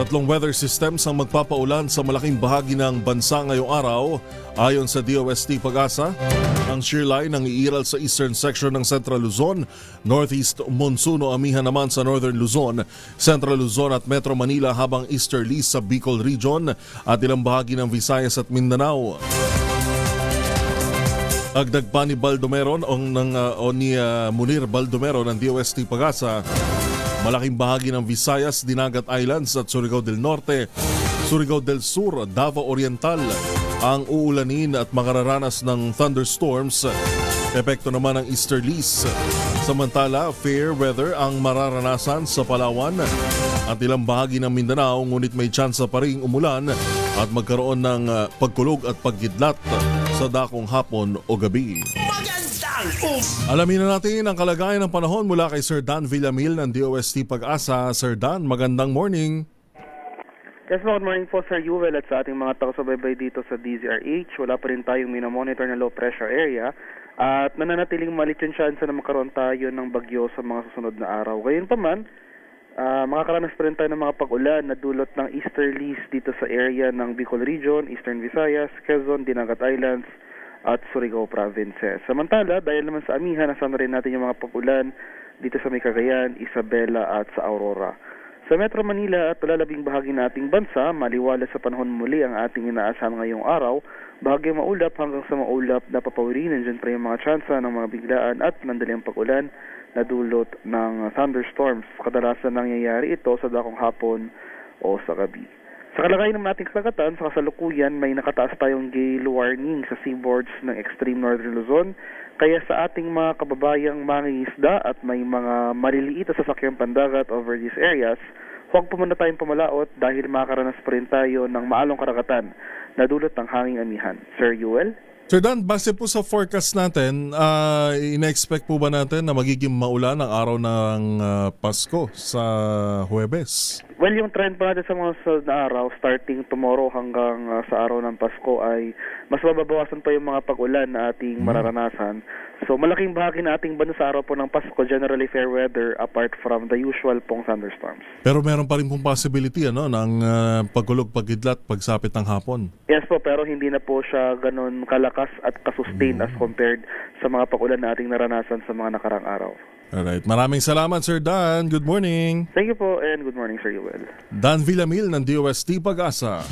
Tatlong weather systems ang magpapaulan sa malaking bahagi ng bansa ngayong araw. Ayon sa DOST Pag-asa, ang shear line ang iiral sa eastern section ng Central Luzon, northeast monsoon o amihan naman sa northern Luzon, Central Luzon at Metro Manila, habang easterlies sa Bicol Region at ilang bahagi ng Visayas at Mindanao. Agdag pa ni Munir Baldomero ng DOST Pag-asa, malaking bahagi ng Visayas, Dinagat Islands at Surigao del Norte, Surigao del Sur, Davao Oriental ang uulanin at makararanas ng thunderstorms. Epekto naman ng easterlies. Samantala, fair weather ang mararanasan sa Palawan at ilang bahagi ng Mindanao, ngunit may tsansa pa ring umulan at magkaroon ng pagkulog at paggidlat sa dakong hapon o gabi. Alamin na natin ang kalagayan ng panahon mula kay Sir Dan Villamil ng DOST Pag-asa. Sir Dan, magandang morning. Yes, good morning po Sir Yuel at sa ating mga taga-subaybay dito sa DZRH. Wala pa rin tayong minamonitor na low pressure area at nananatiling maliit yung chance na magkaroon tayo ng bagyo sa mga susunod na araw. Gayon pa man, makakaranas pa rin tayo ng mga pag-ulan na dulot ng easterlies dito sa area ng Bicol Region, Eastern Visayas, Quezon, Dinagat Islands at Surigao Provinces. Samantala, dahil naman sa amihan, nasama rin natin yung mga pag-ulan dito sa May Cagayan, Isabela at sa Aurora. Sa Metro Manila at palalabing bahagi ng ating bansa, maliwala sa panahon muli ang ating inaasahan ngayong araw. Bahagi maulap hanggang sa maulap na papawiri, nandiyan pa yung mga tsansa ng mga biglaan at nandaling pag-ulan na dulot ng thunderstorms. Kadalasan nangyayari ito sa dakong hapon o sa gabi. Sa kalagayan ng ating karagatan, sa kasalukuyan, may nakataas tayong gale warning sa seaboards ng extreme northern Luzon. Kaya sa ating mga kababayang mangingisda at may mga maliliit na sasakyang pandagat over these areas, huwag po muna tayong pumalaot dahil makakaranas pa rin tayo ng maalong karagatan na dulot ng hanging amihan. Sir Yuel? Sir Dan, base po sa forecast natin, ina-expect po ba natin na magiging maulan ang araw ng Pasko sa Huwebes? Well, yung trend pa natin sa mga susunod na araw, starting tomorrow hanggang sa araw ng Pasko, ay mas mababawasan pa yung mga pag-ulan na ating mararanasan. So, malaking bahagi na ating bansa sa araw po ng Pasko, generally fair weather apart from the usual pong thunderstorms. Pero meron pa rin pong possibility ng pagkulog, pagidlat, pagsapit ng hapon. Yes po, pero hindi na po siya ganun kalakas at kasustain as compared sa mga pag-ulan na ating naranasan sa mga nakarang araw. Alright, maraming salamat Sir Dan. Good morning. Thank you po and good morning Sir Yuel. Dan Villamil ng DOST Pag-asa.